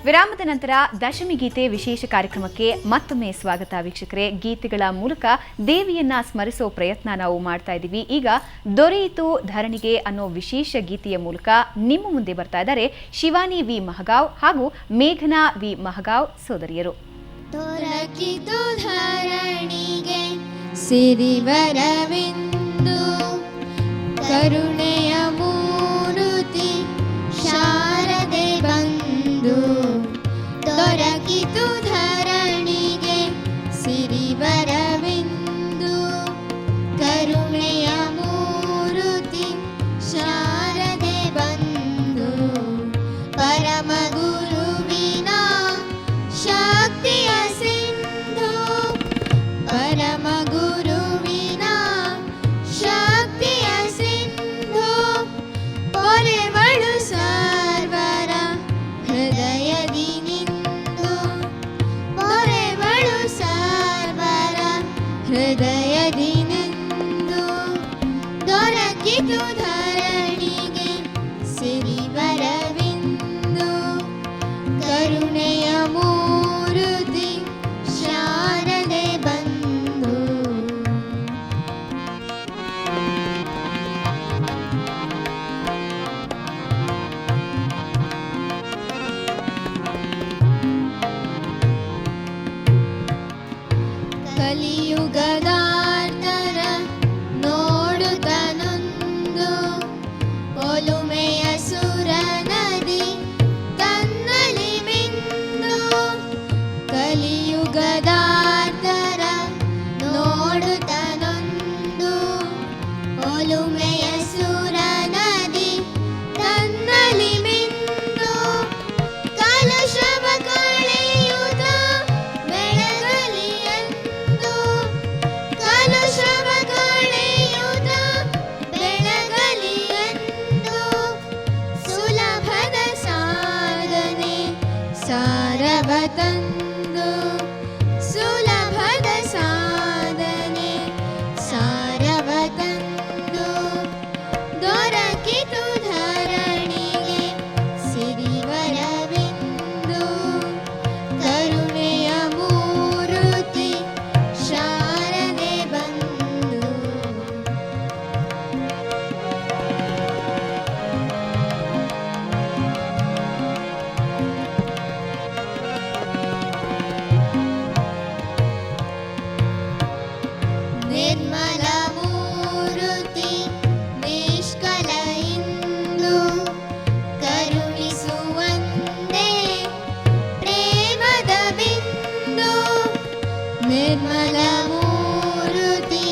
ವಿರಾಮದ ನಂತರ ದಶಮಿ ಗೀತೆ ವಿಶೇಷ ಕಾರ್ಯಕ್ರಮಕ್ಕೆ ಮತ್ತೊಮ್ಮೆ ಸ್ವಾಗತ ವೀಕ್ಷಕರೇ. ಗೀತೆಗಳ ಮೂಲಕ ದೇವಿಯನ್ನ ಸ್ಮರಿಸೋ ಪ್ರಯತ್ನ ನಾವು ಮಾಡ್ತಾ ಇದ್ದೀವಿ. ಈಗ ದೊರೆಯಿತು ಧರಣಿಗೆ ಅನ್ನೋ ವಿಶೇಷ ಗೀತೆಯ ಮೂಲಕ ನಿಮ್ಮ ಮುಂದೆ ಬರ್ತಾ ಇದ್ದಾರೆ ಶಿವಾನಿ ವಿ ಮಹಗಾವ್ ಹಾಗೂ ಮೇಘನಾ ವಿ ಮಹಗಾವ್ ಸೋದರಿಯರು. ದೊರಕಿತು ಧರಣಿಗೆ ಸಿರಿವರವಿಂದು ಕರುಣೆಯ ಮೂರುತಿ ಶಾರದೆ ಬಂದು ದೊರಕಿತು ಧರಣಿಗೆ ಸಿರಿವರವಿಂದು ಕರುಣೆಯ ಮೂರುತಿ ಶಾರದೆ ಬಂದು ಪರಮ ಗುರುವಿನ ಶಕ್ತಿಯ ಸಿಂಧು ಪರಮ ಗುರುವಿನ ಶಕ್ತಿಯ ಸಿಂಧು ಪೊರೆವಳು ಸರ್ವರ ಹೃದಯದಿ ನಿಂದು ಪೊರೆವಳು ಸರ್ವರ ಹೃದಯದಿ ನಿಂದು ದೊರಕಿತು ಧರಣಿಗೆ ಸಿರಿವರವಿಂದು ಕರುಣೆಯ ಮೂರುತಿ ಶಾರದೆ ಬಂದು ಕಲಿಯುಗದಾರ್ತರ ನೋಡುತ್ತನೊಂದು ಒಲುಮೆಯ ಸುರ ನದಿ ತನ್ನಲಿ ಮಿಂದು ಕಲಿಯುಗದಾರ್ತರ ನೋಡುತ್ತನೊಂದು ಒಲುಮೆಯ ಸುರ ನದಿ ತನ್ನಲಿ ಮಿಂದು ಕಲುಷವ ಕಳೆಯುತ್ತ ಬೆಳಗಲಿ ಎಂದು ಕಲುಷವ ಕಳೆಯುತ್ತ ಬೆಳಗಲಿ ಎಂದು ಸುಲಭದ ಸಾಧನೆ ಸಾರವ ತಂದು ಸುಲಭದ ಸಾಧನೆ ಸಾರವ ತಂದು ದೊರಕಿತು ಧರಣಿಗೆ ಸಿರಿವರವಿಂದು ಕರುಣೆಯ ಮೂರುತಿ ಶಾರದೆ ಬಂದು ನಿರ್ಮಲ ಮೂರುತಿ ನಿಷ್ಕಲ ಇಂದು ಕರುಣಿಸುವಂದೇ ಪ್ರೇಮದ ಬಿಂದು ನಿರ್ಮಲ ಮೂರುತಿ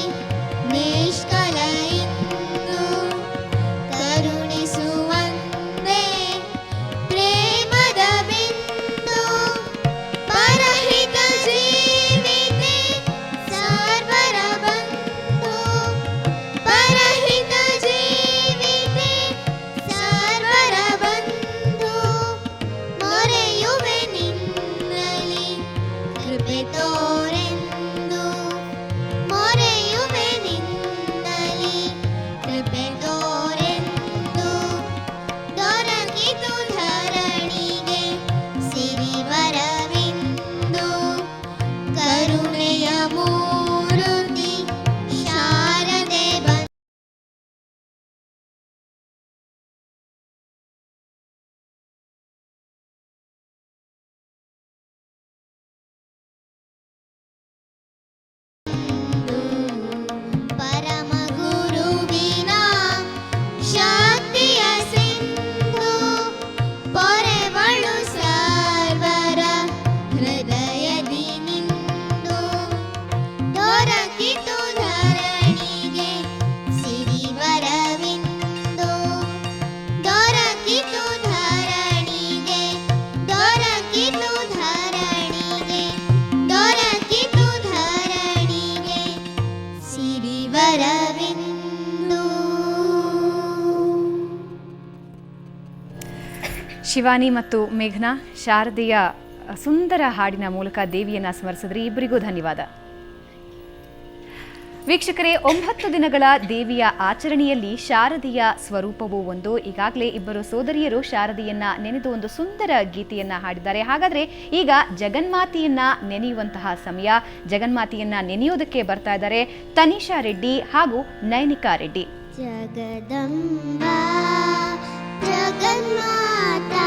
ನಿಷ್ಕಲ ಇಂದು ಕರುಣಿಸುವಂದೇ ಪ್ರೇಮದ ಬಿಂದು ಪರಹಿತ ಜೀವಿತೆ ಸರ್ವರ ಬಂಧು ಪರಹಿತ ಜೀವಿತೆ ಸರ್ವರ ಬಂಧು ಮೊರೆಯುವೆ ನಿನ್ನಲಿ ಕೃಪೆ ತೋರೆಂದು ಮೊರೆಯುವೆ ನಿನ್ನಲಿ ಕೃಪೆ ತೋರೆಂದು ದೊರಕಿತು ಧರಣಿಗೆ ಸಿರಿವರವಿಂದು ಕರುಣೆಯ ಮೂರುತಿ ಶಾರದೆ ಬಂದು ಪರಮ ಗುರುವಿನ ಶಕ್ತಿಯ ಸಿಂಧು ಪೊರೆವಳು ಸರ್ವರ ಹೃದಯದಿ ನಿಂದು ದೊರಕಿತು ಧರಣಿಗೆ ಸಿರಿವರವಿಂದು ದೊರಕಿತು ಧರಣಿಗೆ ದೊರಕಿತು ಧರಣಿಗೆ ದೊರಕಿತು ಧರಣಿಗೆ ಸಿರಿವರವಿಂದು. ಶಿವಾನಿ ಮತ್ತು ಮೇಘನಾ, ಶಾರದೆಯ ಸುಂದರ ಹಾಡಿನ ಮೂಲಕ ದೇವಿಯನ್ನ ಸ್ಮರಿಸಿದ್ರಿ. ಇಬ್ಬರಿಗೂ ಧನ್ಯವಾದ. ವೀಕ್ಷಕರೇ, 9 ದಿನಗಳ ದೇವಿಯ ಆಚರಣೆಯಲ್ಲಿ ಶಾರದೆಯ ಸ್ವರೂಪವೂ ಒಂದು. ಈಗಾಗಲೇ ಇಬ್ಬರು ಸೋದರಿಯರು ಶಾರದೆಯನ್ನ ನೆನೆದು ಒಂದು ಸುಂದರ ಗೀತೆಯನ್ನ ಹಾಡಿದ್ದಾರೆ. ಹಾಗಾದ್ರೆ ಈಗ ಜಗನ್ಮಾತೆಯನ್ನ ನೆನೆಯುವಂತಹ ಸಮಯ. ಜಗನ್ಮಾತೆಯನ್ನ ನೆನೆಯೋದಕ್ಕೆ ಬರ್ತಾ ಇದ್ದಾರೆ ತನಿಷಾ ರೆಡ್ಡಿ ಹಾಗೂ ನೈನಿಕಾ ರೆಡ್ಡಿ. ಜಗದಂಬಾ ಜಗನ್ಮಾತಾ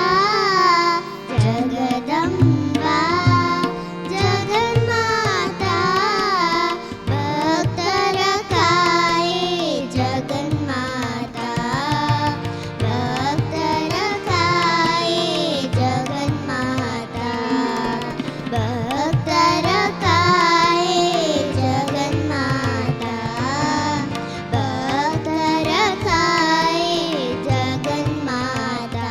ಜಗದಂಬಾ ಜಗನ್ಮಾತಾ ಭಕ್ತರ ಕಾಯೇ ಜಗನ್ಮಾತಾ ಭಕ್ತರ ಕಾಯೇ ಜಗನ್ಮಾತಾ ಭಕ್ತರ ಕಾಯೇ ಜಗನ್ಮಾತಾ ಭಕ್ತರ ಕಾಯೇ ಜಗನ್ಮಾತಾ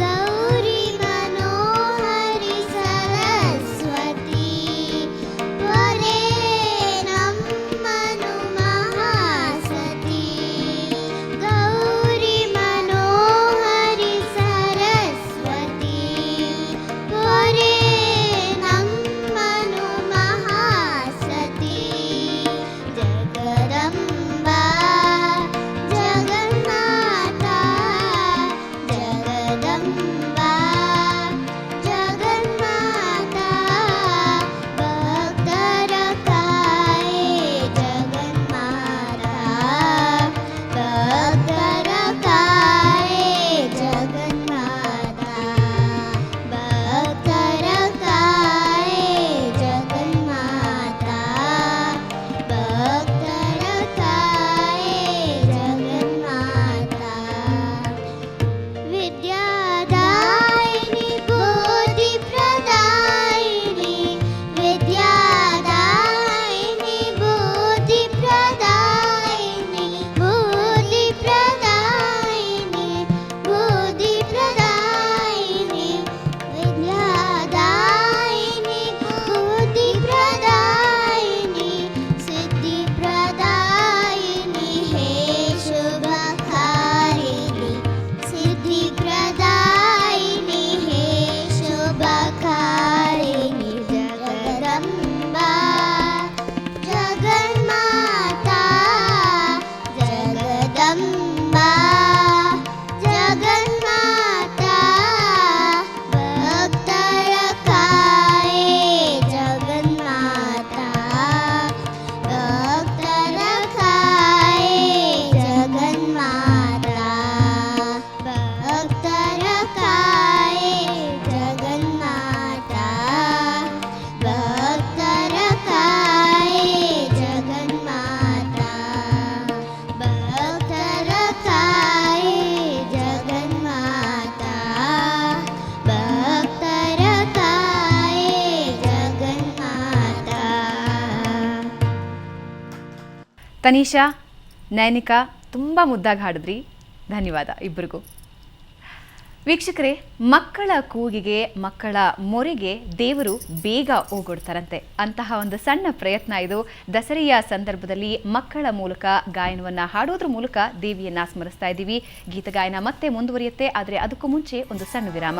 ಗೌರಿ ಮನೋಹರಿ ಸರಸ್ವತಿ ವರೇ ನಮ್ಮನು ಮಹಾಸತಿ ಗೌರಿ ಮನೋಹರಿ ಸರಸ್ವತಿ ವರೇ ನಮ್ಮನು ಮಹಾಸತಿ ಜಗದಂಬಾ ಜಗನ್ಮಾತಾ ಜಗದಂಬಾ ಜಗನ್ಮಾತಾ ಭಕ್ತರ ಕಾಯೇ ಜಗನ್ಮಾತಾ ಭಕ್ತರ ಕಾಯೇ ಜಗನ್ಮಾತಾ ಭಕ್ತರ ಕಾಯೇ ಜಗನ್ಮಾತಾ ಭಕ್ತರ ಕಾಯೇ ಜಗನ್ಮಾತಾ ವಿದ್ಯಾದಾಯಿನಿ ಬೋಧಿ ಪ್ರದಾಯಿನಿ ವಿದ್ಯಾದಾಯಿನಿ ಬೋಧಿ ಪ್ರದಾಯಿನಿ ಬೋಧಿ ಪ್ರದಾಯಿನಿ ಬೋಧಿ ಪ್ರದಾಯಿನಿ ವಿದ್ಯಾದಾಯಿನಿ ಬೋಧಿ ಪ್ರದಾಯಿನಿ ಸಿದ್ಧಿ ಪ್ರದಾಯಿನಿ ಹೇ ಶುಭಕಾರಿಣಿ ಸಿದ್ಧಿ ಪ್ರದಾಯಿನಿ ಹೇ ಶುಭಕಾರಿಣಿ ಜಗದಂಬಾ ಜಗನ್ಮಾತಾ ಜಗದಂಬಾ ಜಗನ್ಮಾತಾ ಭಕ್ತರ ಕಾಯೇ ಜಗನ್ಮಾತಾ ಭಕ್ತರ ಕಾಯೇ ಜಗನ್ಮಾತಾ ಭಕ್ತರ ಕಾಯೇ ಜಗನ್ಮಾತಾ ಭಕ್ತರ ಕಾಯೇ ಜಗನ್ಮಾತಾ ಭಕ್ತರ ಕಾಯೇ ಜಗನ್ಮಾತಾ ಭಕ್ತರ ಕಾಯೇ ಜಗನ್ಮಾತಾ. ತನಿಷಾ, ನೈನಿಕಾ ತುಂಬ ಮುದ್ದಾಗಿ ಹಾಡಿದ್ರಿ. ಧನ್ಯವಾದ ಇಬ್ಬರಿಗೂ. ವೀಕ್ಷಕರೇ, ಮಕ್ಕಳ ಕೂಗಿಗೆ ಮಕ್ಕಳ ಮೊರೆಗೆ ದೇವರು ಬೇಗ ಓಗೊಡ್ತಾರಂತೆ. ಅಂತಹ ಒಂದು ಸಣ್ಣ ಪ್ರಯತ್ನ ಇದು. ದಸರೆಯ ಸಂದರ್ಭದಲ್ಲಿ ಮಕ್ಕಳ ಮೂಲಕ ಗಾಯನವನ್ನು ಹಾಡೋದ್ರ ಮೂಲಕ ದೇವಿಯನ್ನ ಸ್ಮರಿಸ್ತಾ ಇದ್ದೀವಿ. ಗೀತಗಾಯನ ಮತ್ತೆ ಮುಂದುವರಿಯುತ್ತೆ, ಆದರೆ ಅದಕ್ಕೂ ಮುಂಚೆ ಒಂದು ಸಣ್ಣ ವಿರಾಮ.